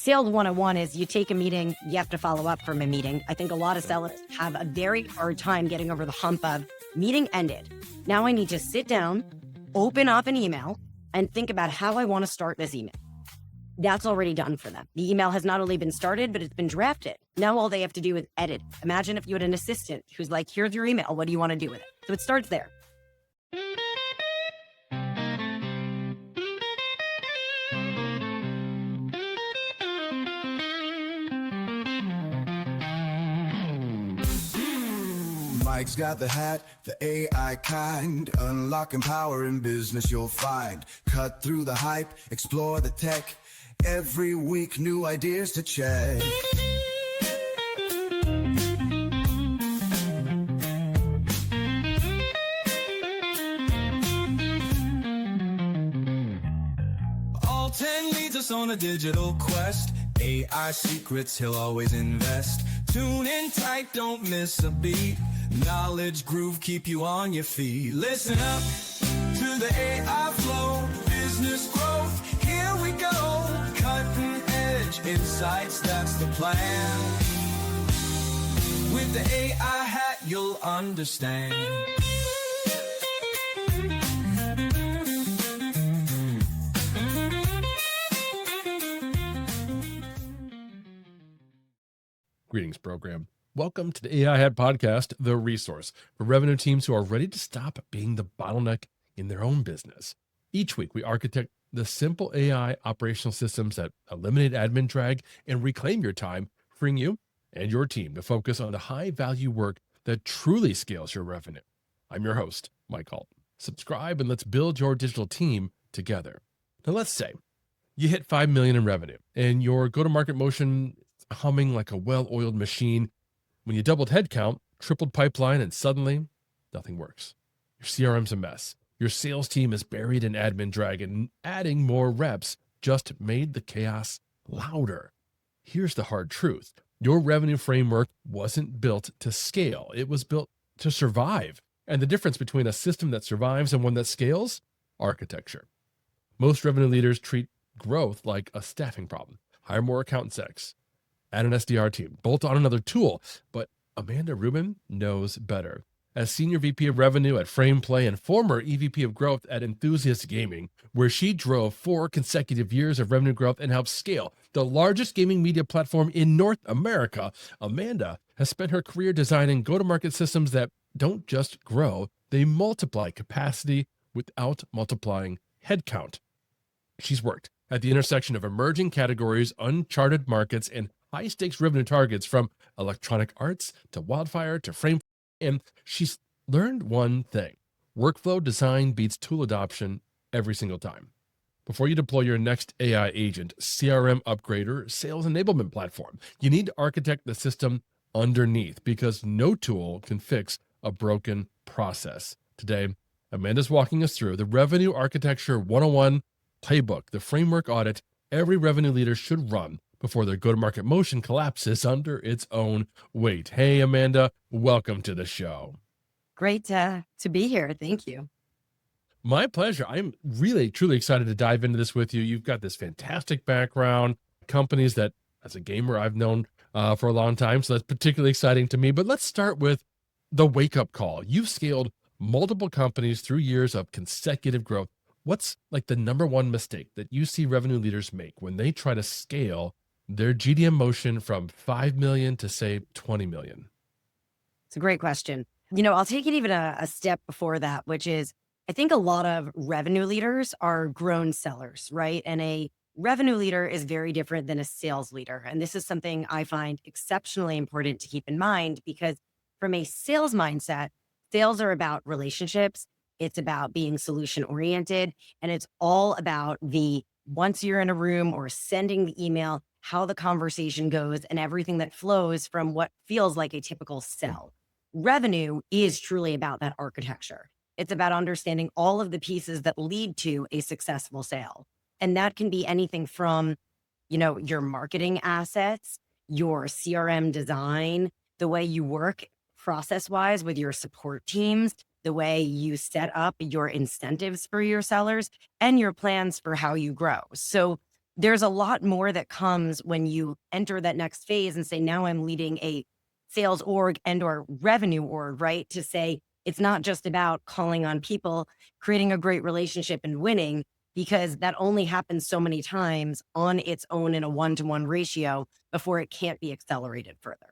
Sales 101 is you take a meeting, you have to follow up from a meeting. I think a lot of sellers have a very hard time getting over the hump of meeting ended. Now I need to sit down, open up an email, and think about how I want to start this email. That's already done for them. The email has not only been started, but it's been drafted. Now all they have to do is edit. Imagine if you had an assistant who's like, here's your email. What do you want to do with it? So it starts there. Mike's got the hat, the AI kind. Unlocking power in business you'll find. Cut through the hype, explore the tech. Every week, new ideas to check. Allton leads us on a digital quest. AI secrets he'll always invest. Tune in tight, don't miss a beat. Knowledge groove, keep you on your feet. Listen up to the AI flow, business growth, here we go. Cutting edge insights, that's the plan. With the AI hat, you'll understand. Greetings, program. Welcome to the AI Hat Podcast, the resource for revenue teams who are ready to stop being the bottleneck in their own business. Each week, we architect the simple AI operational systems that eliminate admin drag and reclaim your time, freeing you and your team to focus on the high-value work that truly scales your revenue. I'm your host, Mike Allton. Subscribe and let's build your digital team together. Now, let's say you hit $5 million in revenue and your go-to-market motion is humming like a well-oiled machine. When you doubled headcount, tripled pipeline, and suddenly nothing works. Your CRM's a mess. Your sales team is buried in admin drag, and adding more reps just made the chaos louder. Here's the hard truth. Your revenue framework wasn't built to scale. It was built to survive. And the difference between a system that survives and one that scales? Architecture. Most revenue leaders treat growth like a staffing problem. Hire more account execs. Add an SDR team, bolt on another tool. But Amanda Rubin knows better. As Senior VP of Revenue at Frameplay and former EVP of Growth at Enthusiast Gaming, where she drove 4 consecutive years of revenue growth and helped scale the largest gaming media platform in North America, Amanda has spent her career designing go-to-market systems that don't just grow, they multiply capacity without multiplying headcount. She's worked at the intersection of emerging categories, uncharted markets, and high-stakes revenue targets from electronic arts to Wildfire to Frameplay, and she's learned one thing. Workflow design beats tool adoption every single time. Before you deploy your next AI agent, CRM upgrade, or sales enablement platform, you need to architect the system underneath because no tool can fix a broken process. Today, Amanda's walking us through the Revenue Architecture 101 Playbook, the framework audit every revenue leader should run before their go-to-market motion collapses under its own weight. Hey, Amanda, welcome to the show. Great to be here. Thank you. My pleasure. I'm really, truly excited to dive into this with you. You've got this fantastic background, companies that, as a gamer, I've known for a long time, so that's particularly exciting to me. But let's start with the wake-up call. You've scaled multiple companies through years of consecutive growth. What's like the number one mistake that you see revenue leaders make when they try to scale their GTM motion from 5 million to, say, 20 million? It's a great question. I'll take it even a step before that, which is I think a lot of revenue leaders are grown sellers, right? And a revenue leader is very different than a sales leader. And this is something I find exceptionally important to keep in mind because from a sales mindset, sales are about relationships. It's about being solution oriented. And it's all about once you're in a room or sending the email, how the conversation goes and everything that flows from what feels like a typical sell. Revenue is truly about that architecture. It's about understanding all of the pieces that lead to a successful sale. And that can be anything from, your marketing assets, your CRM design, the way you work process-wise with your support teams, the way you set up your incentives for your sellers, and your plans for how you grow. So there's a lot more that comes when you enter that next phase and say, now I'm leading a sales org and or revenue org, right? To say it's not just about calling on people, creating a great relationship and winning, because that only happens so many times on its own in a one-to-one ratio before it can't be accelerated further.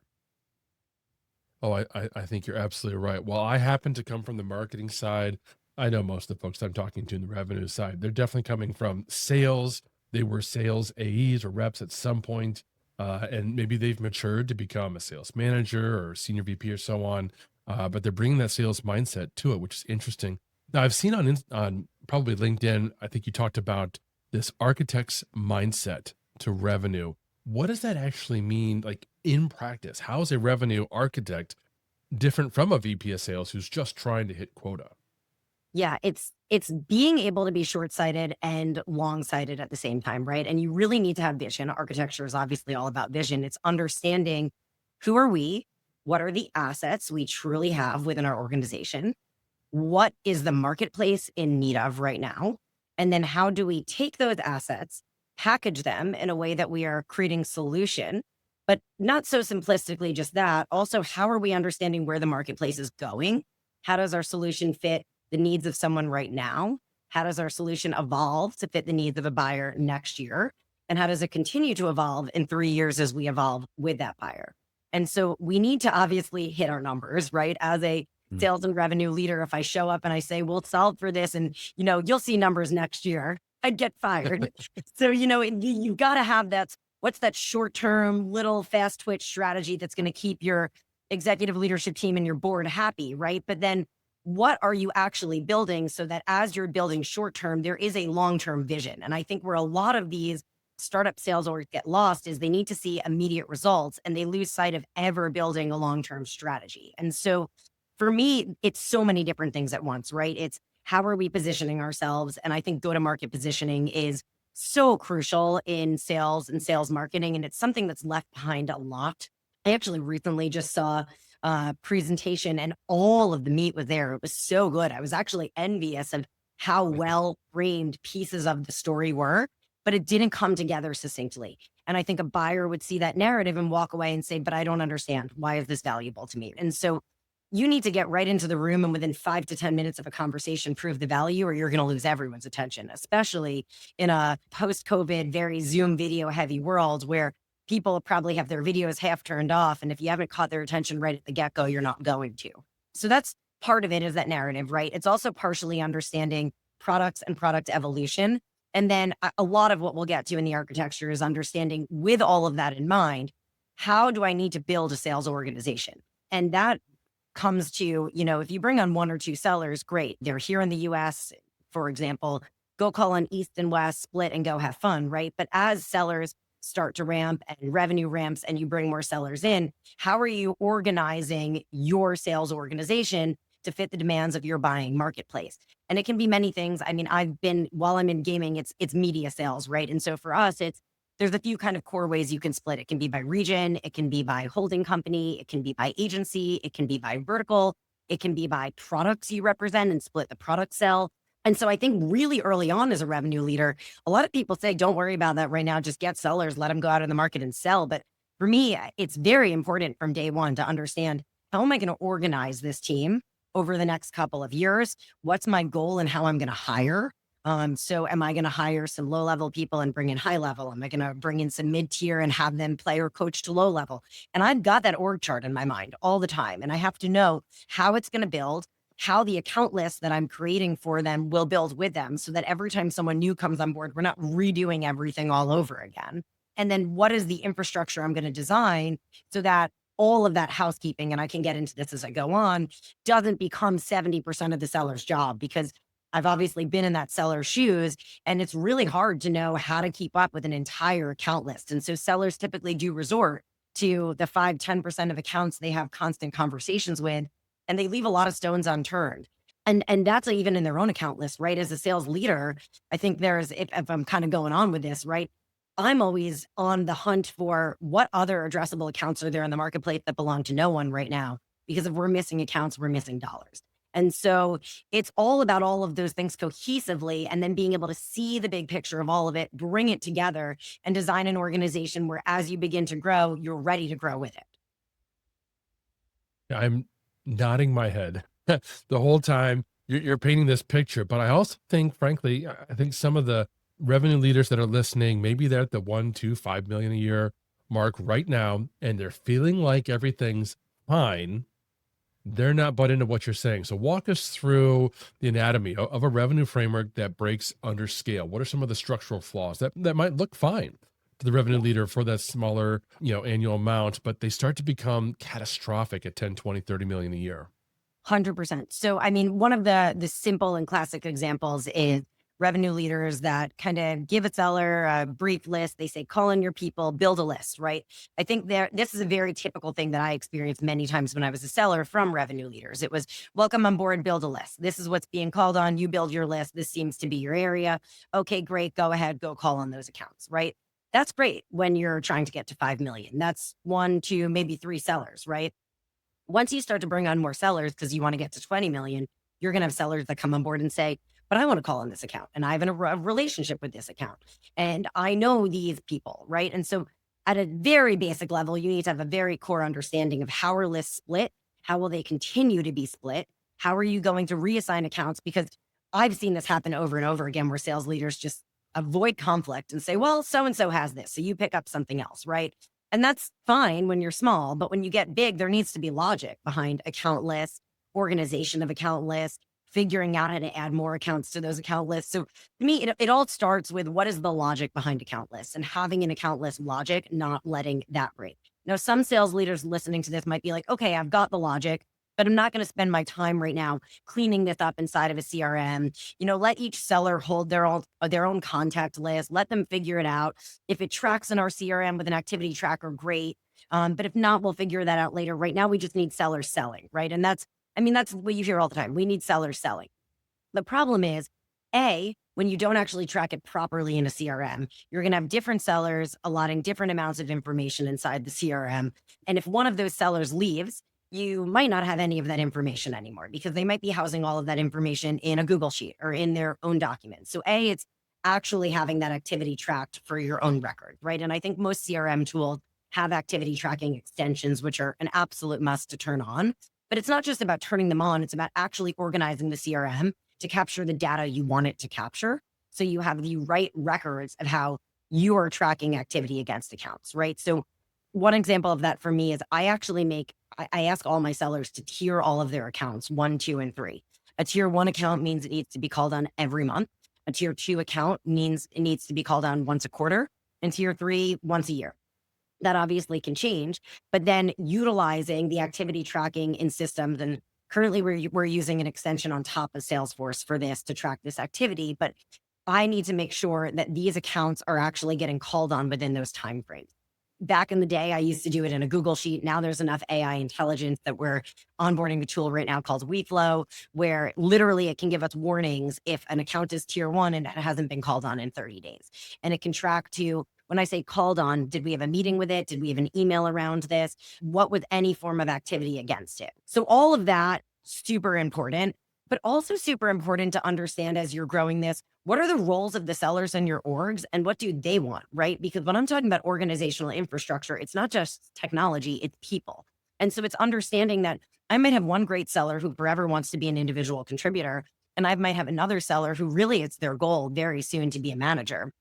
Oh, I think you're absolutely right. While I happen to come from the marketing side, I know most of the folks I'm talking to in the revenue side, they're definitely coming from sales. They were sales AEs or reps at some point, and maybe they've matured to become a sales manager or senior VP or so on. But they're bringing that sales mindset to it, which is interesting. Now, I've seen on probably LinkedIn, I think you talked about this architect's mindset to revenue. What does that actually mean, like in practice? How is a revenue architect different from a VP of sales who's just trying to hit quota? Yeah, it's being able to be short-sighted and long-sighted at the same time, right? And you really need to have vision. Architecture is obviously all about vision. It's understanding who are we? What are the assets we truly have within our organization? What is the marketplace in need of right now? And then how do we take those assets, package them in a way that we are creating solution, but not so simplistically just that. Also, how are we understanding where the marketplace is going? How does our solution fit the needs of someone right now? How does our solution evolve to fit the needs of a buyer next year? And how does it continue to evolve in 3 years as we evolve with that buyer? And so we need to obviously hit our numbers, right? As a sales and revenue leader, if I show up and I say, we'll solve for this and, you'll see numbers next year, I'd get fired. So, you got to have what's that short-term little fast twitch strategy that's going to keep your executive leadership team and your board happy, right? But then what are you actually building so that as you're building short-term, there is a long-term vision? And I think where a lot of these startup sales orgs get lost is they need to see immediate results and they lose sight of ever building a long-term strategy. And so for me, it's so many different things at once, right? It's how are we positioning ourselves? And I think go-to-market positioning is so crucial in sales and sales marketing. And it's something that's left behind a lot. I actually recently just saw a presentation and all of the meat was there. It was so good. I was actually envious of how well framed pieces of the story were, but it didn't come together succinctly. And I think a buyer would see that narrative and walk away and say, but I don't understand. Why is this valuable to me? And so you need to get right into the room and within 5 to 10 minutes of a conversation, prove the value, or you're going to lose everyone's attention, especially in a post-COVID, very Zoom video heavy world where people probably have their videos half turned off. And if you haven't caught their attention right at the get-go, you're not going to. So that's part of it, is that narrative, right? It's also partially understanding products and product evolution. And then a lot of what we'll get to in the architecture is understanding, with all of that in mind, how do I need to build a sales organization? And that comes to, if you bring on 1 or 2 sellers, great. They're here in the US, for example, go call on East and West, split and go have fun, right? But as sellers start to ramp and revenue ramps and you bring more sellers in, how are you organizing your sales organization to fit the demands of your buying marketplace? And it can be many things. I mean, while I'm in gaming, it's media sales, right? And so for us, there's a few kind of core ways you can split. It can be by region, it can be by holding company, it can be by agency, it can be by vertical, it can be by products you represent and split the product sell. And so I think really early on as a revenue leader, a lot of people say, don't worry about that right now, just get sellers, let them go out in the market and sell. But for me, it's very important from day one to understand, how am I going to organize this team over the next couple of years? What's my goal and how I'm going to hire? So am I going to hire some low level people and bring in high level? Am I going to bring in some mid tier and have them play or coach to low level? And I've got that org chart in my mind all the time. And I have to know how it's going to build, how the account list that I'm creating for them will build with them, so that every time someone new comes on board, we're not redoing everything all over again. And then what is the infrastructure I'm going to design so that all of that housekeeping, and I can get into this as I go on, doesn't become 70% of the seller's job, because I've obviously been in that seller's shoes and it's really hard to know how to keep up with an entire account list. And so sellers typically do resort to the 5-10% of accounts they have constant conversations with, and they leave a lot of stones unturned. And that's even in their own account list, right? As a sales leader, I think if I'm kind of going on with this, right? I'm always on the hunt for what other addressable accounts are there in the marketplace that belong to no one right now. Because if we're missing accounts, we're missing dollars. And so it's all about all of those things cohesively and then being able to see the big picture of all of it, bring it together, and design an organization where as you begin to grow, you're ready to grow with it. I'm nodding my head the whole time you're painting this picture. But I also think, frankly, I think some of the revenue leaders that are listening, maybe they're at the 1, 2, 5 million a year mark right now, and they're feeling like everything's fine. They're not bought into what you're saying. So walk us through the anatomy of a revenue framework that breaks under scale. What are some of the structural flaws that might look fine to the revenue leader for that smaller, annual amount, but they start to become catastrophic at 10, 20, 30 million a year? 100%. So, I mean, one of the simple and classic examples is revenue leaders that kind of give a seller a brief list. They say, call in your people, build a list, right? I think this is a very typical thing that I experienced many times when I was a seller from revenue leaders. It was, welcome on board, build a list. This is what's being called on. You build your list. This seems to be your area. Okay, great. Go ahead, go call on those accounts, right? That's great when you're trying to get to 5 million. That's 1, 2, maybe 3 sellers, right? Once you start to bring on more sellers because you want to get to 20 million, you're going to have sellers that come on board and say, but I want to call on this account and I have a relationship with this account and I know these people, right? And so at a very basic level, you need to have a very core understanding of how are lists split? How will they continue to be split? How are you going to reassign accounts? Because I've seen this happen over and over again where sales leaders just avoid conflict and say, well, so-and-so has this, so you pick up something else, right? And that's fine when you're small, but when you get big, there needs to be logic behind account lists, organization of account lists, figuring out how to add more accounts to those account lists. So to me, it all starts with what is the logic behind account lists and having an account list logic, not letting that break. Now, some sales leaders listening to this might be like, okay, I've got the logic, but I'm not going to spend my time right now cleaning this up inside of a CRM. Let each seller hold their own contact list. Let them figure it out. If it tracks in our CRM with an activity tracker, great. But if not, we'll figure that out later. Right now, we just need sellers selling, right? And that's what you hear all the time. We need sellers selling. The problem is, when you don't actually track it properly in a CRM, you're going to have different sellers allotting different amounts of information inside the CRM. And if one of those sellers leaves, you might not have any of that information anymore because they might be housing all of that information in a Google Sheet or in their own documents. So it's actually having that activity tracked for your own record, right? And I think most CRM tools have activity tracking extensions, which are an absolute must to turn on. But it's not just about turning them on. It's about actually organizing the CRM to capture the data you want it to capture. So you have the right records of how you are tracking activity against accounts, right? So one example of that for me is I ask all my sellers to tier all of their accounts, 1, 2, and 3. A tier 1 account means it needs to be called on every month. A tier 2 account means it needs to be called on once a quarter, and tier 3, once a year. That obviously can change, but then utilizing the activity tracking in systems, and currently we're using an extension on top of Salesforce for this to track this activity, but I need to make sure that these accounts are actually getting called on within those timeframes. Back in the day, I used to do it in a Google Sheet. Now there's enough AI intelligence that we're onboarding a tool right now called WeFlow, where literally it can give us warnings if an account is tier 1 and it hasn't been called on in 30 days. And it can track to, when I say called on, did we have a meeting with it? Did we have an email around this? What was any form of activity against it? So all of that, super important, but also super important to understand as you're growing this, what are the roles of the sellers in your orgs and what do they want, right? Because when I'm talking about organizational infrastructure, it's not just technology, it's people. And so it's understanding that I might have one great seller who forever wants to be an individual contributor, and I might have another seller who really it's their goal very soon to be a manager.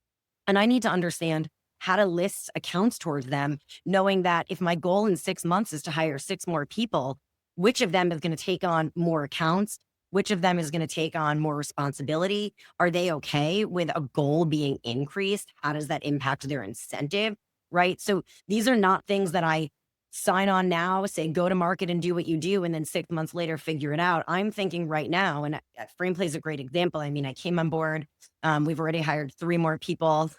And I need to understand how to list accounts towards them, knowing that if my goal in 6 months is to hire 6 more people, which of them is going to take on more accounts? Which of them is going to take on more responsibility? Are they okay with a goal being increased? How does that impact their incentive? Right? So these are not things that I sign on now, say, go to market and do what you do, and then 6 months later, figure it out. I'm thinking right now, and Frameplay is a great example. I mean, I came on board. We've already hired 3 more people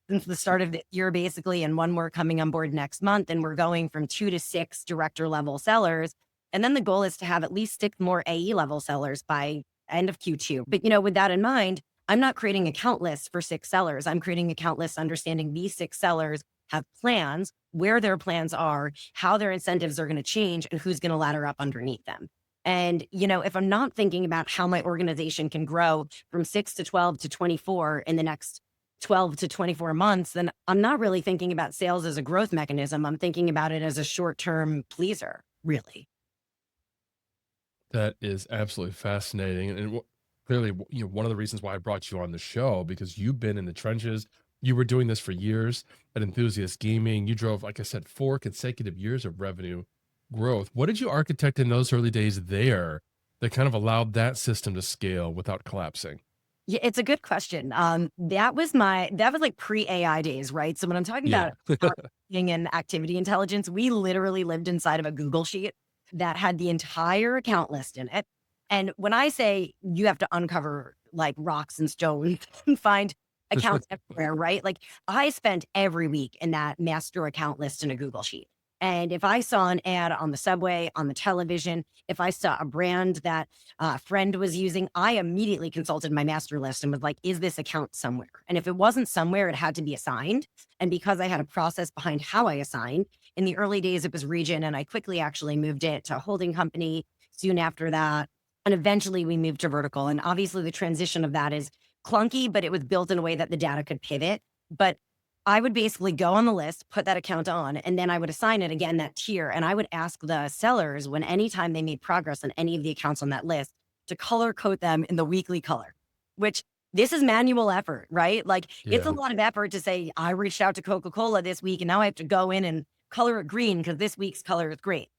since the start of the year, basically, and 1 more coming on board next month. And we're going from 2 to 6 director level sellers. And then the goal is to have at least 6 more AE level sellers by end of Q2. But, with that in mind, I'm not creating account lists for 6 sellers. I'm creating account lists understanding these 6 sellers have plans, where their plans are, how their incentives are going to change, and who's going to ladder up underneath them. And, if I'm not thinking about how my organization can grow from 6 to 12 to 24 in the next 12 to 24 months, then I'm not really thinking about sales as a growth mechanism. I'm thinking about it as a short-term pleaser, really. That is absolutely fascinating. And clearly, one of the reasons why I brought you on the show, because you've been in the trenches. You were doing this for years at Enthusiast Gaming. You drove, like I said, 4 consecutive years of revenue growth. What did you architect in those early days there that kind of allowed that system to scale without collapsing? Yeah, it's a good question. That was like pre-AI days, right? So when I'm talking Yeah. about marketing and activity intelligence, we literally lived inside of a Google sheet that had the entire account list in it. And when I say you have to uncover like rocks and stones and find accounts everywhere, right? Like I spent every week in that master account list in a Google sheet. And if I saw an ad on the subway, on the television, if I saw a brand that a friend was using, I immediately consulted my master list and was like, is this account somewhere? And if it wasn't somewhere, it had to be assigned. And because I had a process behind how I assigned, in the early days, it was region, and I quickly actually moved it to a holding company soon after that. And eventually we moved to vertical. And obviously the transition of that is clunky, but it was built in a way that the data could pivot. But I would basically go on the list, put that account on, and then I would assign it again, that tier. And I would ask the sellers when anytime they made progress on any of the accounts on that list to color code them in the weekly color, which this is manual effort, right? Like it's a Yeah. lot of effort to say, I reached out to Coca-Cola this week and now I have to go in and color it green because this week's color is great.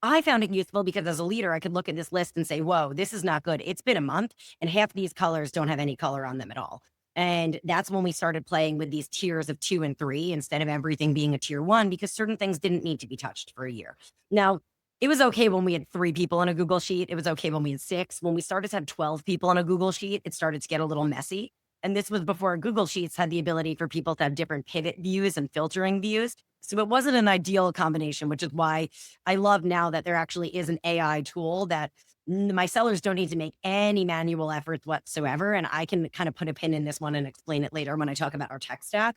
I found it useful because as a leader, I could look at this list and say, whoa, this is not good. It's been a month and half these colors don't have any color on them at all. And that's when we started playing with these tiers of 2 and 3 instead of everything being a tier 1 because certain things didn't need to be touched for a year. Now, it was okay when we had 3 people on a Google sheet. It was okay when we had 6. When we started to have 12 people on a Google sheet, it started to get a little messy. And this was before Google Sheets had the ability for people to have different pivot views and filtering views. So it wasn't an ideal combination, which is why I love now that there actually is an AI tool that my sellers don't need to make any manual efforts whatsoever. And I can kind of put a pin in this one and explain it later when I talk about our tech stack.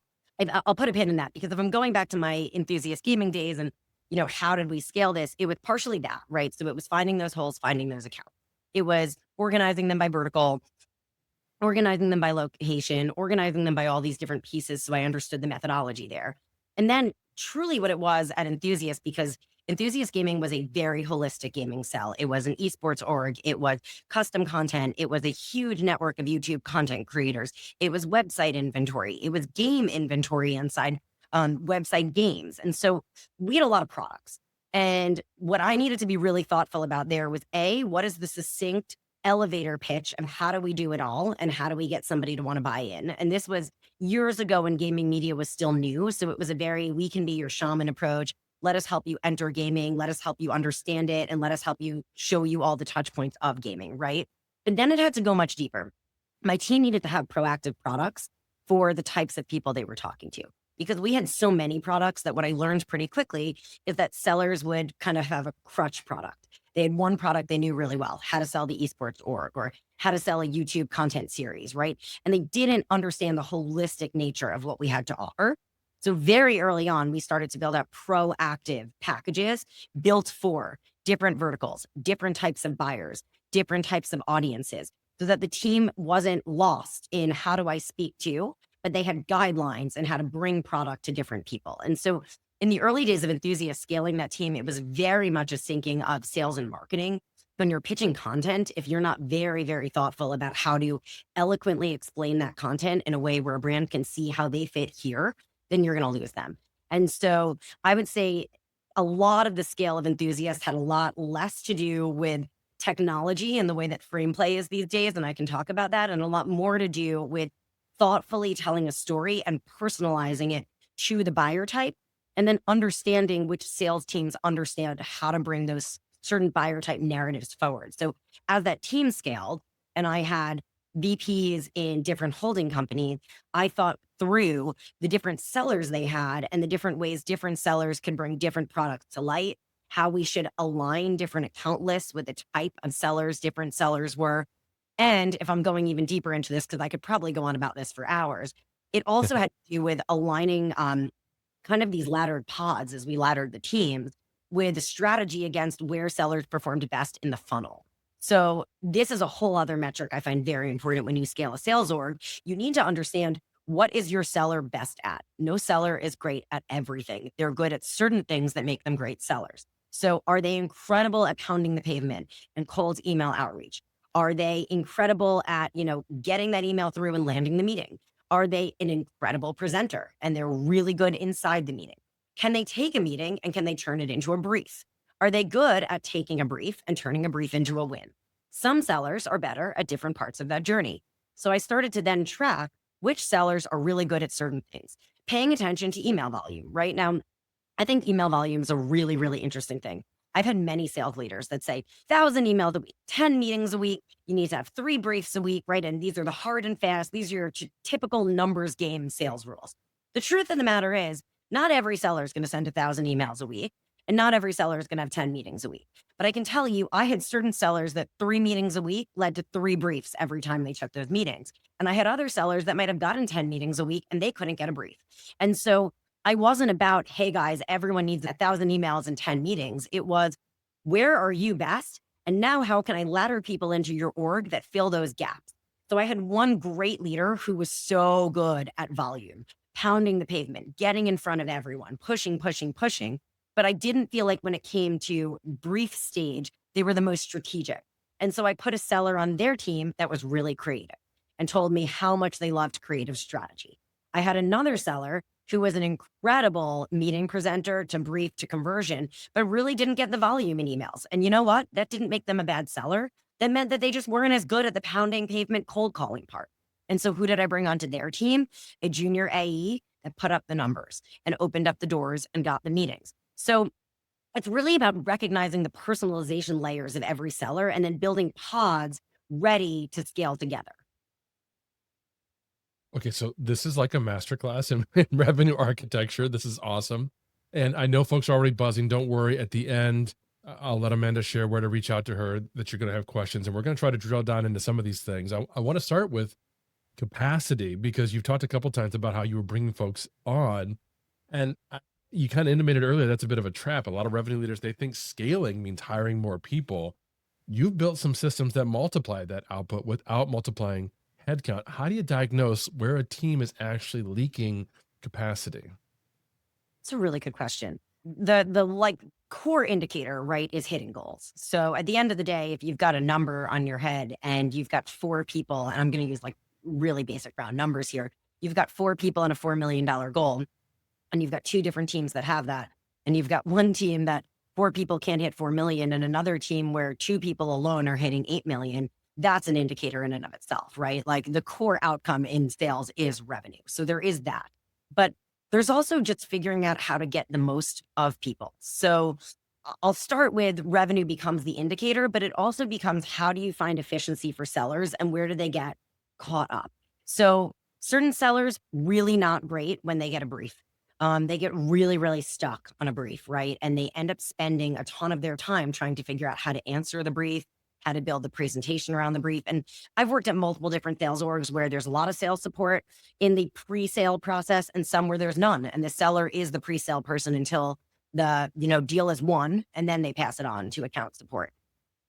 I'll put a pin in that because if I'm going back to my Enthusiast Gaming days and, how did we scale this? It was partially that, right? So it was finding those holes, finding those accounts. It was organizing them by vertical, organizing them by location, organizing them by all these different pieces. So I understood the methodology there. And then truly what it was at Enthusiast, because Enthusiast Gaming was a very holistic gaming cell. It was an esports org. It was custom content. It was a huge network of YouTube content creators. It was website inventory. It was game inventory inside website games. And so we had a lot of products. And what I needed to be really thoughtful about there was what is the succinct elevator pitch of how do we do it all and how do we get somebody to want to buy in? And this was years ago when gaming media was still new. So it was a very, we can be your shaman approach. Let us help you enter gaming. Let us help you understand it. And let us help you show you all the touch points of gaming, right? But then it had to go much deeper. My team needed to have proactive products for the types of people they were talking to. Because we had so many products that what I learned pretty quickly is that sellers would kind of have a crutch product. They had one product they knew really well, how to sell the esports org or how to sell a YouTube content series, right? And they didn't understand the holistic nature of what we had to offer. So very early on, we started to build out proactive packages built for different verticals, different types of buyers, different types of audiences, so that the team wasn't lost in how do I speak to, but they had guidelines and how to bring product to different people. And so in the early days of Enthusiast scaling that team, it was very much a syncing of sales and marketing. When you're pitching content, if you're not very, very thoughtful about how to eloquently explain that content in a way where a brand can see how they fit here, then you're going to lose them. And so I would say a lot of the scale of Enthusiast had a lot less to do with technology and the way that Frameplay is these days. And I can talk about that, and a lot more to do with thoughtfully telling a story and personalizing it to the buyer type, and then understanding which sales teams understand how to bring those certain buyer type narratives forward. So as that team scaled and I had VPs in different holding companies, I thought through the different sellers they had and the different ways different sellers can bring different products to light, how we should align different account lists with the type of sellers different sellers were. And if I'm going even deeper into this, because I could probably go on about this for hours, it also had to do with aligning kind of these laddered pods as we laddered the teams with a strategy against where sellers performed best in the funnel. So this is a whole other metric I find very important when you scale a sales org. You need to understand, what is your seller best at? No seller is great at everything. They're good at certain things that make them great sellers. So are they incredible at pounding the pavement and cold email outreach? Are they incredible at, getting that email through and landing the meeting? Are they an incredible presenter and they're really good inside the meeting? Can they take a meeting and can they turn it into a brief? Are they good at taking a brief and turning a brief into a win? Some sellers are better at different parts of that journey. So I started to then track which sellers are really good at certain things, paying attention to email volume. Right now, I think email volume is a really, really interesting thing. I've had many sales leaders that say 1,000 emails a week, 10 meetings a week. You need to have 3 briefs a week, right? And these are the hard and fast. These are your typical numbers game sales rules. The truth of the matter is, not every seller is going to send 1,000 emails a week, and not every seller is going to have 10 meetings a week. But I can tell you, I had certain sellers that 3 meetings a week led to 3 briefs every time they took those meetings. And I had other sellers that might have gotten 10 meetings a week and they couldn't get a brief. And so I wasn't about, hey guys, everyone needs 1,000 emails and 10 meetings. It was, where are you best? And now how can I ladder people into your org that fill those gaps? So I had one great leader who was so good at volume, pounding the pavement, getting in front of everyone, pushing. But I didn't feel like when it came to brief stage, they were the most strategic. And so I put a seller on their team that was really creative and told me how much they loved creative strategy. I had another seller who was an incredible meeting presenter to brief to conversion, but really didn't get the volume in emails. And you know what? That didn't make them a bad seller. That meant that they just weren't as good at the pounding pavement cold calling part. And so who did I bring onto their team? A junior AE that put up the numbers and opened up the doors and got the meetings. So it's really about recognizing the personalization layers of every seller and then building pods ready to scale together. Okay, so this is like a masterclass in, in revenue architecture. This is awesome. And I know folks are already buzzing. Don't worry. At the end, I'll let Amanda share where to reach out to her that you're going to have questions. And we're going to try to drill down into some of these things. I want to start with capacity, because you've talked a couple times about how you were bringing folks on. And you kind of intimated earlier, that's a bit of a trap. A lot of revenue leaders, they think scaling means hiring more people. You've built some systems that multiply that output without multiplying headcount. How do you diagnose where a team is actually leaking capacity? It's a really good question. The core indicator, right, is hitting goals. So at the end of the day, if you've got a number on your head and you've got 4 people, and I'm going to use really basic round numbers here, you've got 4 people and a $4 million goal, and you've got 2 different teams that have that, and you've got one team that 4 people can't hit 4 million and another team where 2 people alone are hitting 8 million. That's an indicator in and of itself, right? Like, the core outcome in sales is revenue. So there is that. But there's also just figuring out how to get the most of people. So I'll start with revenue becomes the indicator, but it also becomes, how do you find efficiency for sellers and where do they get caught up? So certain sellers, really not great when they get a brief. They get really, really stuck on a brief, right? And they end up spending a ton of their time trying to figure out how to answer the brief, how to build the presentation around the brief. And I've worked at multiple different sales orgs where there's a lot of sales support in the pre-sale process and some where there's none. And the seller is the pre-sale person until the deal is won, and then they pass it on to account support.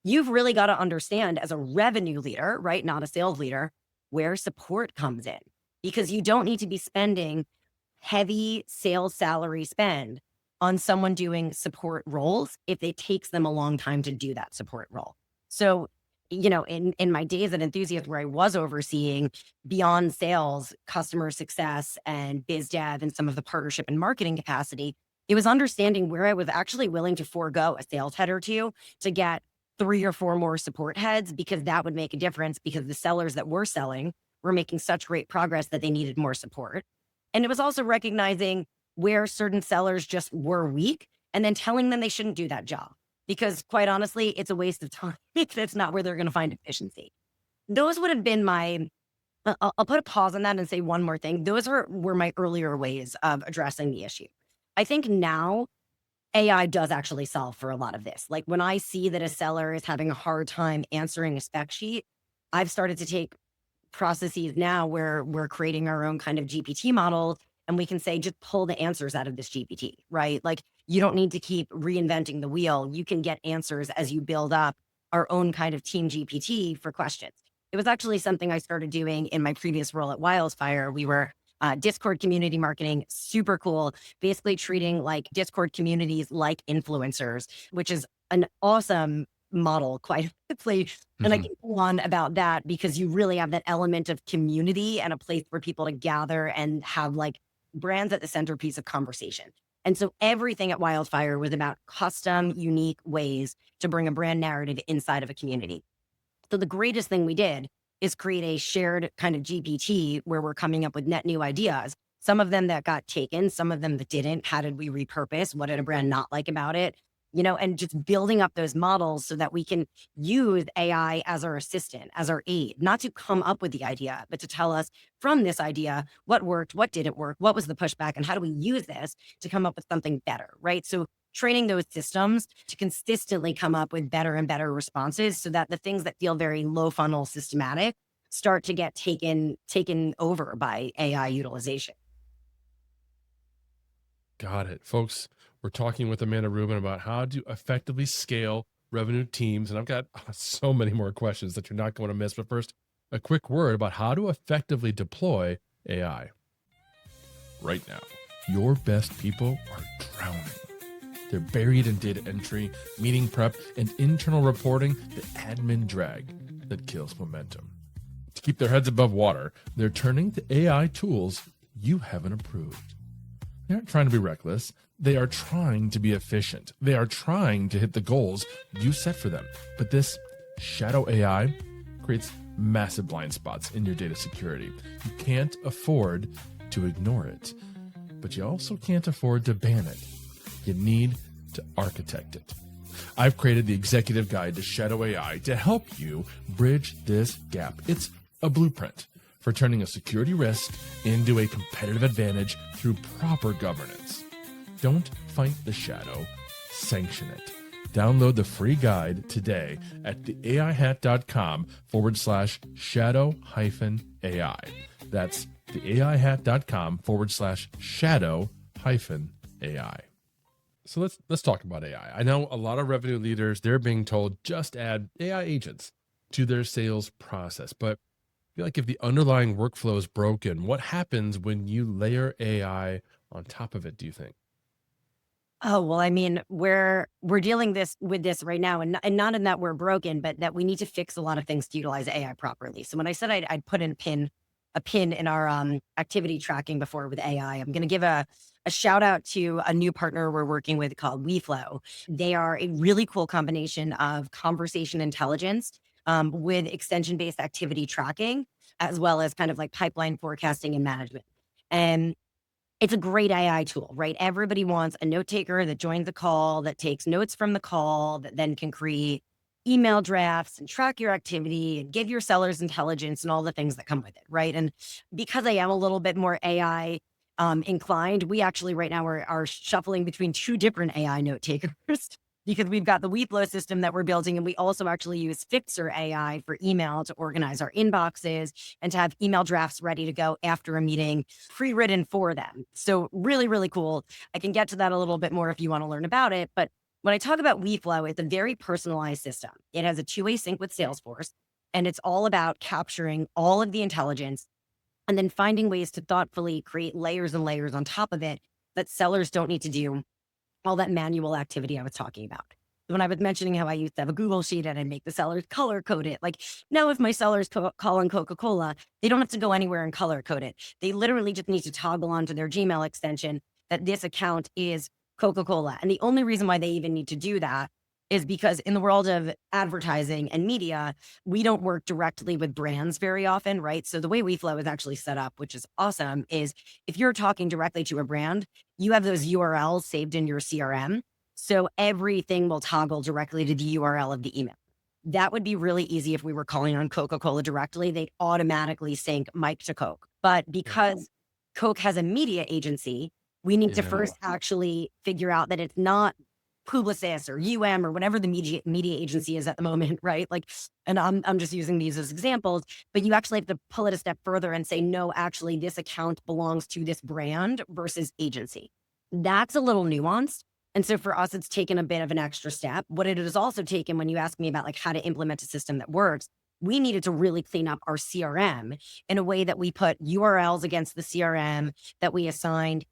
You've really got to understand, as a revenue leader, right, not a sales leader, where support comes in, because you don't need to be spending heavy sales salary spend on someone doing support roles if it takes them a long time to do that support role. So, in my days at Enthusiast, where I was overseeing beyond sales, customer success, and biz dev, and some of the partnership and marketing capacity, it was understanding where I was actually willing to forego a sales head or 2 to get 3 or 4 more support heads, because that would make a difference, because the sellers that were selling were making such great progress that they needed more support. And it was also recognizing where certain sellers just were weak and then telling them they shouldn't do that job. Because quite honestly, it's a waste of time. That's not where they're going to find efficiency. Those would have been I'll put a pause on that and say one more thing. Those were my earlier ways of addressing the issue. I think now AI does actually solve for a lot of this. Like, when I see that a seller is having a hard time answering a spec sheet, I've started to take processes now where we're creating our own kind of GPT models and we can say, just pull the answers out of this GPT, right? Like, you don't need to keep reinventing the wheel. You can get answers as you build up our own kind of team GPT for questions. It was actually something I started doing in my previous role at Wildfire. We were Discord community marketing, super cool, basically treating like Discord communities like influencers, which is an awesome model, quite honestly. And I can go on about that because you really have that element of community and a place for people to gather and have like brands at the centerpiece of conversation. And so everything at Wildfire was about custom, unique ways to bring a brand narrative inside of a community. So the greatest thing we did is create a shared kind of GPT where we're coming up with net new ideas. Some of them that got taken, some of them that didn't. How did we repurpose? What did a brand not like about it? And just building up those models so that we can use AI as our assistant, as our aid, not to come up with the idea, but to tell us from this idea, what worked, what didn't work, what was the pushback, and how do we use this to come up with something better, right? So training those systems to consistently come up with better and better responses so that the things that feel very low funnel systematic start to get taken over by AI utilization. Got it. Folks, we're talking with Amanda Rubin about how to effectively scale revenue teams. And I've got so many more questions that you're not going to miss. But first, a quick word about how to effectively deploy AI. Right now, your best people are drowning. They're buried in data entry, meeting prep, and internal reporting, the admin drag that kills momentum. To keep their heads above water, they're turning to AI tools you haven't approved. They aren't trying to be reckless. They are trying to be efficient. They are trying to hit the goals you set for them. But this shadow AI creates massive blind spots in your data security. You can't afford to ignore it, but you also can't afford to ban it. You need to architect it. I've created the executive guide to Shadow AI to help you bridge this gap. It's a blueprint for turning a security risk into a competitive advantage through proper governance. Don't fight the shadow, sanction it. Download the free guide today at theaihat.com/shadow-AI. That's theaihat.com/shadow-AI. So let's talk about AI. I know a lot of revenue leaders, they're being told just add AI agents to their sales process. But I feel like if the underlying workflow is broken, what happens when you layer AI on top of it, do you think? Oh, well, I mean, we're dealing with this right now, and not in that we're broken, but that we need to fix a lot of things to utilize AI properly. So when I said I'd put in a pin in our activity tracking before with AI, I'm going to give a shout out to a new partner we're working with called WeFlow. They are a really cool combination of conversation intelligence with extension-based activity tracking, as well as kind of like pipeline forecasting and management. And it's a great AI tool, right? Everybody wants a note taker that joins the call, that takes notes from the call, that then can create email drafts and track your activity and give your sellers intelligence and all the things that come with it, right? And because I am a little bit more AI inclined, we actually right now are shuffling between two different AI note takers because we've got the WeFlow system that we're building, and we also actually use Fyxer AI for email to organize our inboxes and to have email drafts ready to go after a meeting, pre-written for them. So really, really cool. I can get to that a little bit more if you want to learn about it. But when I talk about WeFlow, it's a very personalized system. It has a two-way sync with Salesforce, and it's all about capturing all of the intelligence and then finding ways to thoughtfully create layers and layers on top of it that sellers don't need to do all that manual activity I was talking about. When I was mentioning how I used to have a Google sheet and I make the sellers color code it, like now if my sellers call on Coca-Cola, they don't have to go anywhere and color code it. They literally just need to toggle onto their Gmail extension that this account is Coca-Cola. And the only reason why they even need to do that is because in the world of advertising and media, we don't work directly with brands very often, right? So the way WeFlow is actually set up, which is awesome, is if you're talking directly to a brand, you have those URLs saved in your CRM. So everything will toggle directly to the URL of the email. That would be really easy if we were calling on Coca-Cola directly. They'd automatically sync Mike to Coke. But because Coke has a media agency, we need to first actually figure out that it's not Publicis or UM or whatever the media agency is at the moment, right? Like, and I'm just using these as examples, but you actually have to pull it a step further and say, no, actually, this account belongs to this brand versus agency. That's a little nuanced. And so for us, it's taken a bit of an extra step. What it has also taken, when you ask me about like how to implement a system that works, we needed to really clean up our CRM in a way that we put URLs against the CRM, that we assigned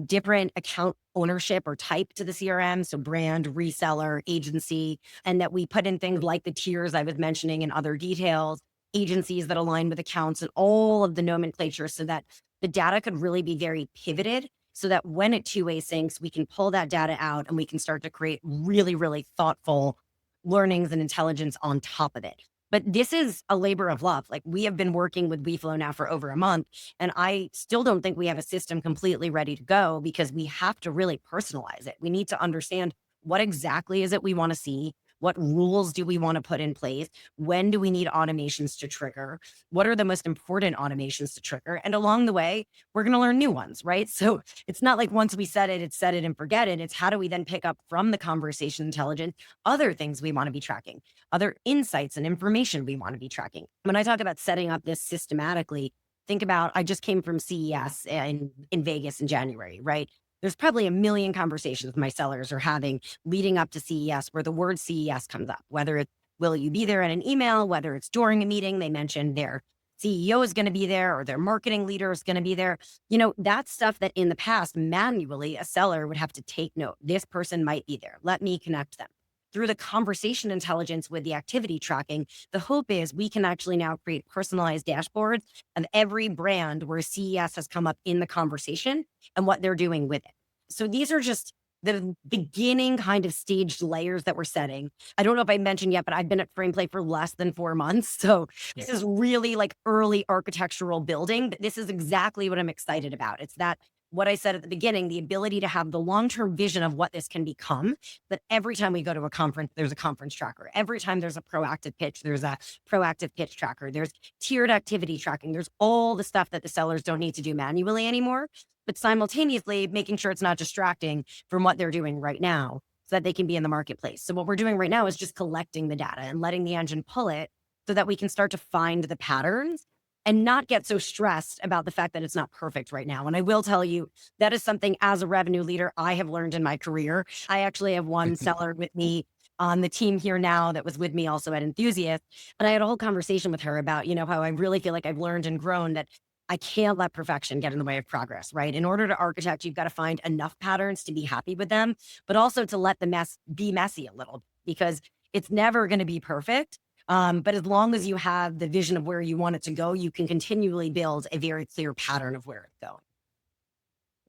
different account ownership or type to the CRM. So brand, reseller, agency, and that we put in things like the tiers I was mentioning and other details, agencies that align with accounts and all of the nomenclature so that the data could really be very pivoted, so that when it two-way syncs, we can pull that data out and we can start to create really, really thoughtful learnings and intelligence on top of it. But this is a labor of love. Like, we have been working with WeFlow now for over a month, and I still don't think we have a system completely ready to go, because we have to really personalize it. We need to understand what exactly is it we want to see. What rules do we want to put in place? When do we need automations to trigger? What are the most important automations to trigger? And along the way, we're going to learn new ones, right? So it's not like once we set it, it's set it and forget it. It's how do we then pick up from the conversation intelligence other things we want to be tracking, other insights and information we want to be tracking. When I talk about setting up this systematically, think about, I just came from CES in Vegas in January, right? There's probably a million conversations my sellers are having leading up to CES where the word CES comes up, whether it's, will you be there in an email, whether it's during a meeting, they mentioned their CEO is going to be there or their marketing leader is going to be there. You know, that's stuff that in the past, manually, a seller would have to take note. This person might be there. Let me connect them. Through the conversation intelligence with the activity tracking, the hope is we can actually now create personalized dashboards of every brand where CES has come up in the conversation and what they're doing with it. So these are just the beginning kind of staged layers that we're setting. I don't know if I mentioned yet, but I've been at Frameplay for less than 4 months. So this is really like early architectural building, but this is exactly what I'm excited about. It's that, what I said at the beginning, the ability to have the long-term vision of what this can become, that every time we go to a conference, there's a conference tracker. Every time there's a proactive pitch, there's a proactive pitch tracker. There's tiered activity tracking. There's all the stuff that the sellers don't need to do manually anymore, but simultaneously making sure it's not distracting from what they're doing right now so that they can be in the marketplace. So what we're doing right now is just collecting the data and letting the engine pull it so that we can start to find the patterns and not get so stressed about the fact that it's not perfect right now. And I will tell you, that is something as a revenue leader I have learned in my career. I actually have one seller with me on the team here now that was with me also at Enthusiast. And I had a whole conversation with her about, you know, how I really feel like I've learned and grown that I can't let perfection get in the way of progress, right? In order to architect, you've got to find enough patterns to be happy with them, but also to let the mess be messy a little, because it's never going to be perfect. But as long as you have the vision of where you want it to go, you can continually build a very clear pattern of where it's going.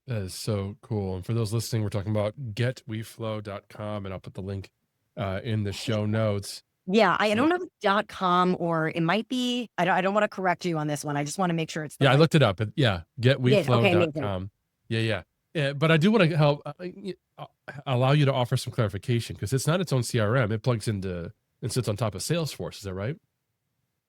That is so cool. And for those listening, we're talking about getweflow.com, and I'll put the link in the show notes. Yeah, I don't know if it's .com or it might be, I don't want to correct you on this one. I just want to make sure it's the I right. looked it up. Yeah, getweflow.com. Okay, Yeah, but I do want to help allow you to offer some clarification, because it's not its own CRM. It plugs into and sits on top of Salesforce. Is that right?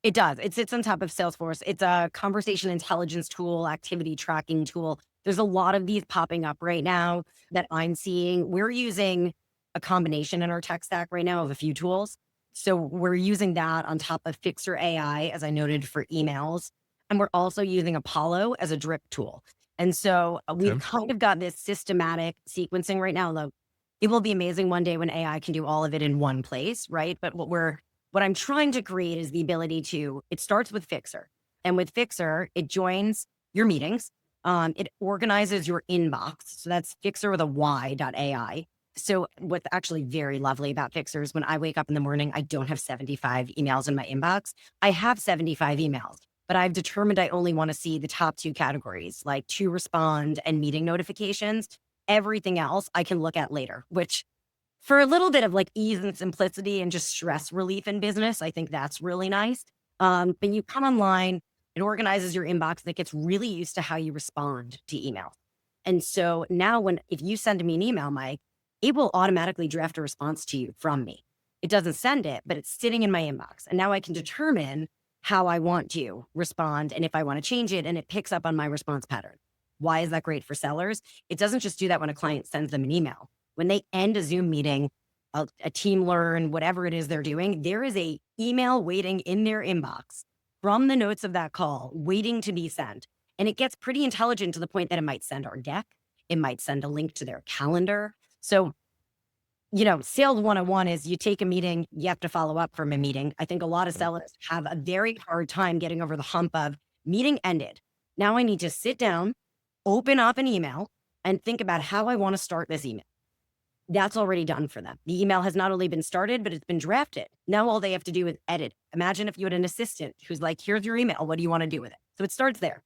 It does. It sits on top of Salesforce. It's a conversation intelligence tool, activity tracking tool. There's a lot of these popping up right now that I'm seeing. We're using a combination in our tech stack right now of a few tools. So we're using that on top of Fyxer AI, as I noted, for emails. And we're also using Apollo as a drip tool. And so we've kind of got this systematic sequencing right now. Though it will be amazing one day when AI can do all of it in one place, right? But what I'm trying to create is the ability to, it starts with Fyxer. And with Fyxer, it joins your meetings. It organizes your inbox. So that's Fyxer with a Y.ai. So what's actually very lovely about Fyxer is when I wake up in the morning, I don't have 75 emails in my inbox. I have 75 emails, but I've determined I only want to see the top 2 categories, like to respond and meeting notifications. Everything else I can look at later, which for a little bit of like ease and simplicity and just stress relief in business, I think that's really nice. But you come online, it organizes your inbox, and it gets really used to how you respond to email. And so now if you send me an email, Mike, it will automatically draft a response to you from me. It doesn't send it, but it's sitting in my inbox. And now I can determine how I want to respond and if I want to change it, and it picks up on my response pattern. Why is that great for sellers? It doesn't just do that when a client sends them an email. when they end a Zoom meeting, a team learn, whatever it is they're doing, there is a email waiting in their inbox from the notes of that call waiting to be sent. And it gets pretty intelligent to the point that it might send our deck. It might send a link to their calendar. So, sales 101 is you take a meeting, you have to follow up from a meeting. I think a lot of sellers have a very hard time getting over the hump of meeting ended. Now I need to sit down, open up an email, and think about how I want to start this email. That's already done for them. The email has not only been started, but it's been drafted. Now all they have to do is edit. Imagine if you had an assistant who's like, here's your email. What do you want to do with it? So it starts there.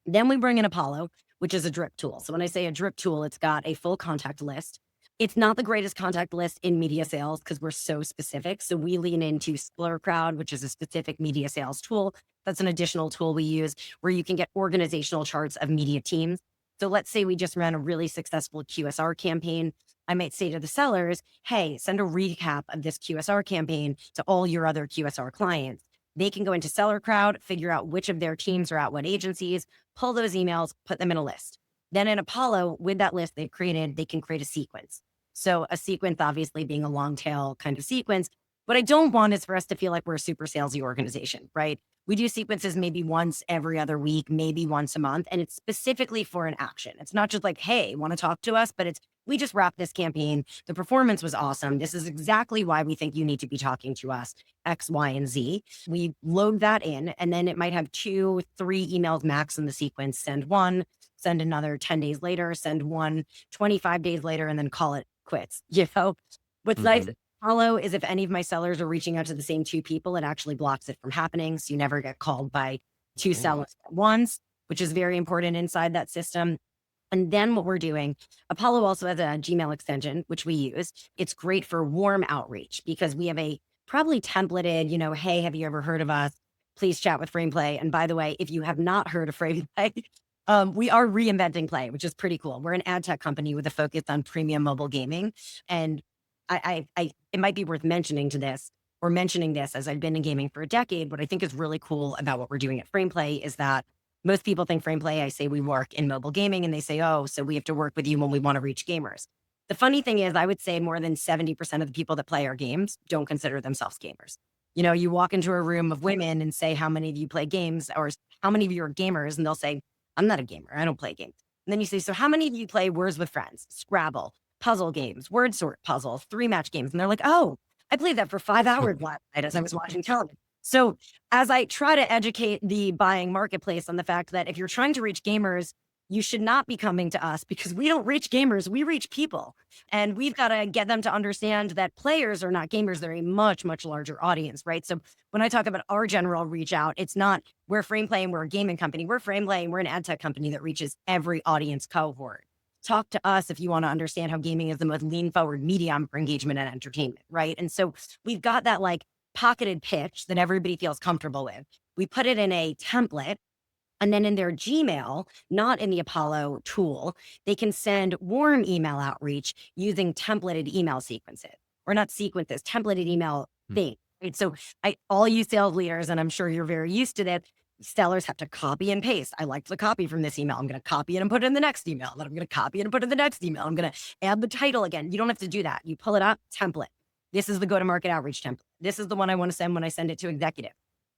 Then we bring in Apollo, which is a drip tool. So when I say a drip tool, it's got a full contact list. It's not the greatest contact list in media sales because we're so specific. So we lean into Spiller Crowd, which is a specific media sales tool. That's an additional tool we use where you can get organizational charts of media teams. So let's say we just ran a really successful QSR campaign. I might say to the sellers, hey, send a recap of this QSR campaign to all your other QSR clients. They can go into Seller Crowd, figure out which of their teams are at what agencies, pull those emails, put them in a list. Then in Apollo, with that list they've created, they can create a sequence. So a sequence obviously being a long tail kind of sequence. What I don't want is for us to feel like we're a super salesy organization, right? We do sequences maybe once every other week, maybe once a month, and it's specifically for an action. It's not just like, hey, want to talk to us, but it's, we just wrapped this campaign. The performance was awesome. This is exactly why we think you need to be talking to us, X, Y, and Z. We load that in, and then it might have 2, 3 emails max in the sequence. Send one, send another 10 days later, send one 25 days later, and then call it quits. What's nice Follow is if any of my sellers are reaching out to the same 2 people, it actually blocks it from happening. So you never get called by 2 sellers at once, which is very important inside that system. And then what we're doing, Apollo also has a Gmail extension, which we use. It's great for warm outreach because we have a probably templated, hey, have you ever heard of us? Please chat with Frameplay. And by the way, if you have not heard of Frameplay, we are reinventing play, which is pretty cool. We're an ad tech company with a focus on premium mobile gaming. And it might be worth mentioning this as I've been in gaming for a decade. What I think is really cool about what we're doing at Frameplay is that most people think Frameplay, I say we work in mobile gaming, and they say, oh, so we have to work with you when we want to reach gamers. The funny thing is, I would say more than 70% of the people that play our games don't consider themselves gamers. You walk into a room of women and say, how many of you play games, or how many of you are gamers? And they'll say, I'm not a gamer. I don't play games. And then you say, so how many of you play Words with Friends, Scrabble, puzzle games, word sort puzzles, 3-match games? And they're like, oh, I played that for 5 hours last night as I was watching television. So as I try to educate the buying marketplace on the fact that if you're trying to reach gamers, you should not be coming to us because we don't reach gamers, we reach people. And we've got to get them to understand that players are not gamers. They're a much, much larger audience, right? So when I talk about our general reach out, it's not we're Frameplay and we're a gaming company. We're Frameplay and we're an ad tech company that reaches every audience cohort. Talk to us if you want to understand how gaming is the most lean forward medium for engagement and entertainment, right? And so we've got that like pocketed pitch that everybody feels comfortable with. We put it in a template, and then in their Gmail, not in the Apollo tool, they can send warm email outreach using templated email sequences, or not sequences, templated email things, right? So all you sales leaders, and I'm sure you're very used to that, sellers have to copy and paste. I liked the copy from this email. I'm going to copy it and put it in the next email. Then I'm going to copy it and put it in the next email. I'm going to add the title again. You don't have to do that. You pull it up, template. This is the go-to-market outreach template. This is the one I want to send when I send it to executive.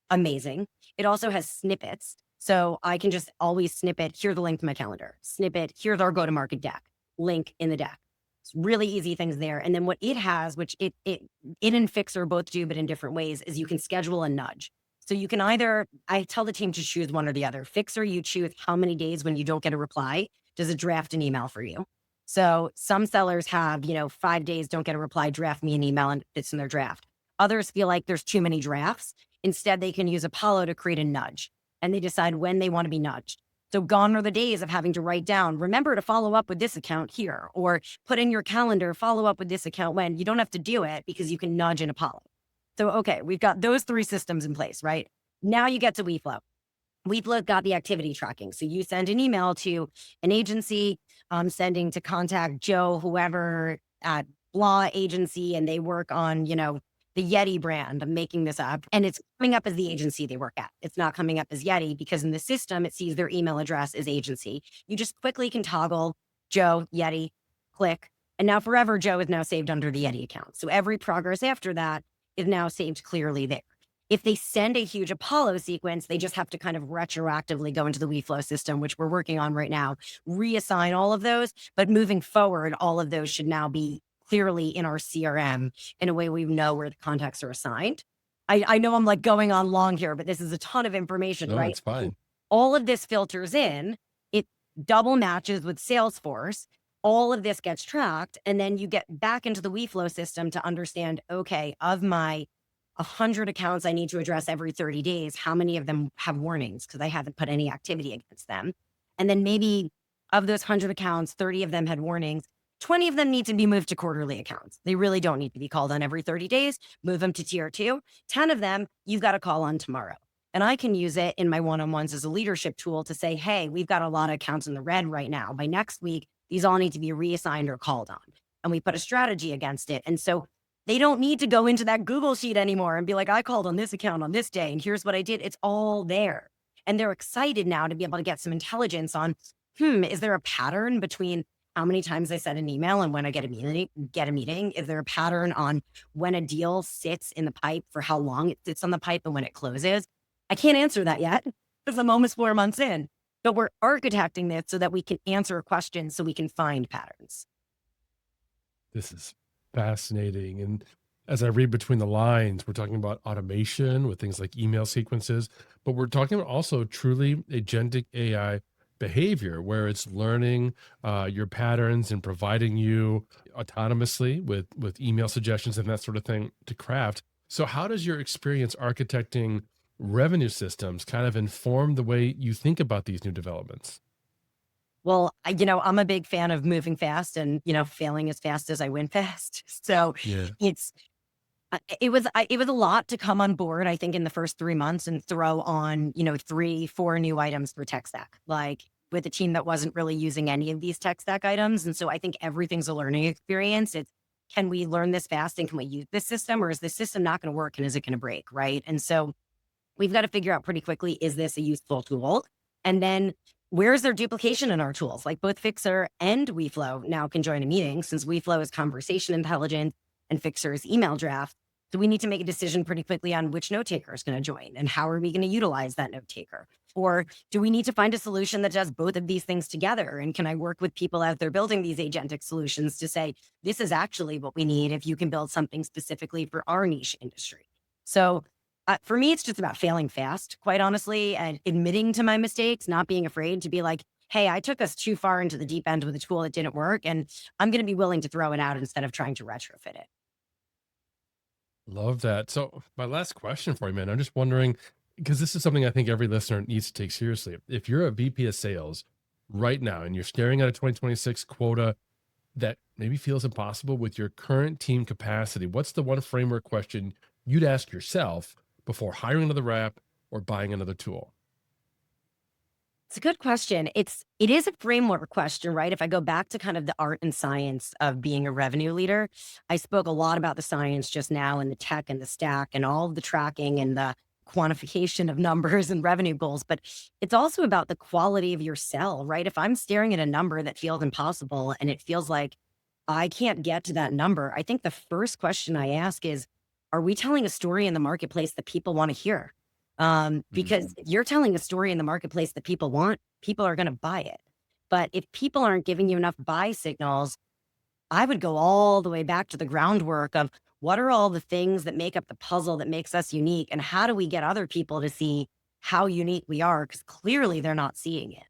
Amazing. It also has snippets. So I can just always snippet, here's the link to my calendar. Snippet, here's our go-to-market deck. Link in the deck. It's really easy things there. And then what it has, which it and Fyxer both do, but in different ways, is you can schedule a nudge. So you can either, I tell the team to choose one or the other. Fyxer, you choose how many days when you don't get a reply, does it draft an email for you? So some sellers have, 5 days, don't get a reply, draft me an email and it fits in their draft. Others feel like there's too many drafts. Instead, they can use Apollo to create a nudge, and they decide when they want to be nudged. So gone are the days of having to write down, remember to follow up with this account here, or put in your calendar, follow up with this account when. You don't have to do it because you can nudge in Apollo. So, okay, we've got those 3 systems in place, right? Now you get to WeFlow. WeFlow got the activity tracking. So you send an email to an agency, sending to contact Joe, whoever at blah agency, and they work on, the Yeti brand. I'm making this up. And it's coming up as the agency they work at. It's not coming up as Yeti because in the system, it sees their email address as agency. You just quickly can toggle Joe, Yeti, click, And now forever, Joe is now saved under the Eddie account. So every progress after that is now saved clearly there. If they send a huge Apollo sequence, they just have to kind of retroactively go into the WeFlow system, which we're working on right now, reassign all of those. But moving forward, all of those should now be clearly in our CRM in a way we know where the contacts are assigned. I know I'm like going on long here, but this is a ton of information, No, right? it's fine. All of this filters in, it double matches with Salesforce. All of this gets tracked, and then you get back into the WeFlow system to understand, okay, of my 100 accounts I need to address every 30 days, how many of them have warnings because I haven't put any activity against them? And then maybe of those 100 accounts, 30 of them had warnings. 20 of them need to be moved to quarterly accounts. They really don't need to be called on every 30 days. Move them to tier 2. 10 of them, you've got to call on tomorrow. And I can use it in my one-on-ones as a leadership tool to say, hey, we've got a lot of accounts in the red right now. By next week, these all need to be reassigned or called on. And we put a strategy against it. And so they don't need to go into that Google sheet anymore and be like, I called on this account on this day, and here's what I did. It's all there. And they're excited now to be able to get some intelligence on, is there a pattern between how many times I send an email and when I get a meeting? Is there a pattern on when a deal sits in the pipe, for how long it sits on the pipe and when it closes? I can't answer that yet because I'm almost 4 months in, but we're architecting this so that we can answer questions, so we can find patterns. This is fascinating. And as I read between the lines, we're talking about automation with things like email sequences, but we're talking about also truly agentic AI behavior where it's learning your patterns and providing you autonomously with email suggestions and that sort of thing to craft. So how does your experience architecting revenue systems kind of inform the way you think about these new developments? Well, I'm a big fan of moving fast and, failing as fast as I win fast. So Yeah. it was a lot to come on board, I think, in the first 3 months and throw on, 3, 4 new items for tech stack, like with a team that wasn't really using any of these tech stack items. And so I think everything's a learning experience. It's, can we learn this fast and can we use this system, or is this system not going to work and is it going to break? Right. And so we've got to figure out pretty quickly, is this a useful tool? And then where's there duplication in our tools? Like both Fyxer and WeFlow now can join a meeting, since WeFlow is conversation intelligence and Fyxer is email draft. So we need to make a decision pretty quickly on which note taker is going to join and how are we going to utilize that note taker? Or do we need to find a solution that does both of these things together? And can I work with people out there building these agentic solutions to say, this is actually what we need if you can build something specifically for our niche industry? So for me, it's just about failing fast, quite honestly, and admitting to my mistakes, not being afraid to be like, hey, I took us too far into the deep end with a tool that didn't work, and I'm going to be willing to throw it out instead of trying to retrofit it. Love that. So my last question for you, man, I'm just wondering, because this is something I think every listener needs to take seriously. If you're a VP of sales right now and you're staring at a 2026 quota that maybe feels impossible with your current team capacity, what's the one framework question you'd ask yourself before hiring another rep or buying another tool? It's a good question. It is a framework question, right? If I go back to kind of the art and science of being a revenue leader, I spoke a lot about the science just now, and the tech and the stack and all of the tracking and the quantification of numbers and revenue goals. But it's also about the quality of your sell, right? If I'm staring at a number that feels impossible and it feels like I can't get to that number, I think the first question I ask is, are we telling a story in the marketplace that people want to hear? Because if you're telling a story in the marketplace that people want, people are going to buy it. But if people aren't giving you enough buy signals, I would go all the way back to the groundwork of what are all the things that make up the puzzle that makes us unique, and how do we get other people to see how unique we are? Because clearly they're not seeing it.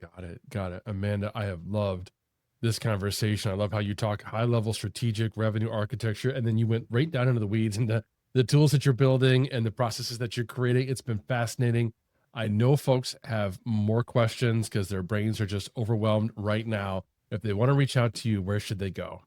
Got it. Got it. Amanda, I have loved this conversation. I love how you talk high level strategic revenue architecture, and then you went right down into the weeds into the tools that you're building and the processes that you're creating. It's been fascinating. I know folks have more questions because their brains are just overwhelmed right now. If they want to reach out to you, where should they go?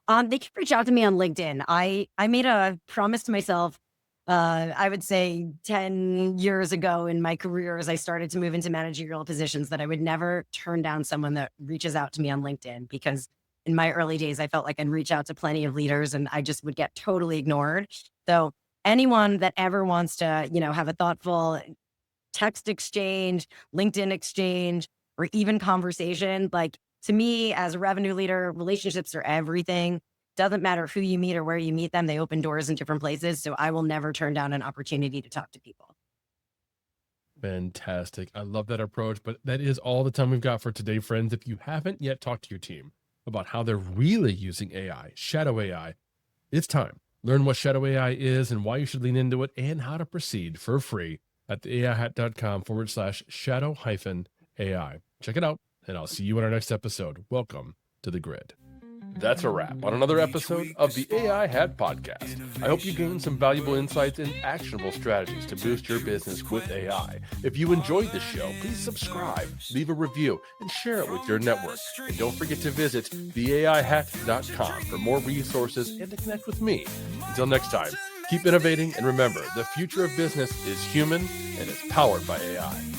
They can reach out to me on LinkedIn. I made a promise to myself, I would say 10 years ago in my career, as I started to move into managerial positions, that I would never turn down someone that reaches out to me on LinkedIn, because in my early days, I felt like I'd reach out to plenty of leaders and I just would get totally ignored. So anyone that ever wants to, have a thoughtful text exchange, LinkedIn exchange, or even conversation, like, to me, as a revenue leader, relationships are everything. Doesn't matter who you meet or where you meet them, they open doors in different places. So I will never turn down an opportunity to talk to people. Fantastic. I love that approach, but that is all the time we've got for today, friends. If you haven't yet talked to your team about how they're really using AI, shadow AI, it's time. Learn what shadow AI is and why you should lean into it and how to proceed for free at theaihat.com/shadow-AI. Check it out, and I'll see you in our next episode. Welcome to the grid. That's a wrap on another episode of the AI Hat Podcast. I hope you gained some valuable insights and actionable strategies to boost your business with AI. If you enjoyed the show, please subscribe, leave a review, and share it with your network. And don't forget to visit theaihat.com for more resources and to connect with me. Until next time, keep innovating, and remember, the future of business is human and it's powered by AI.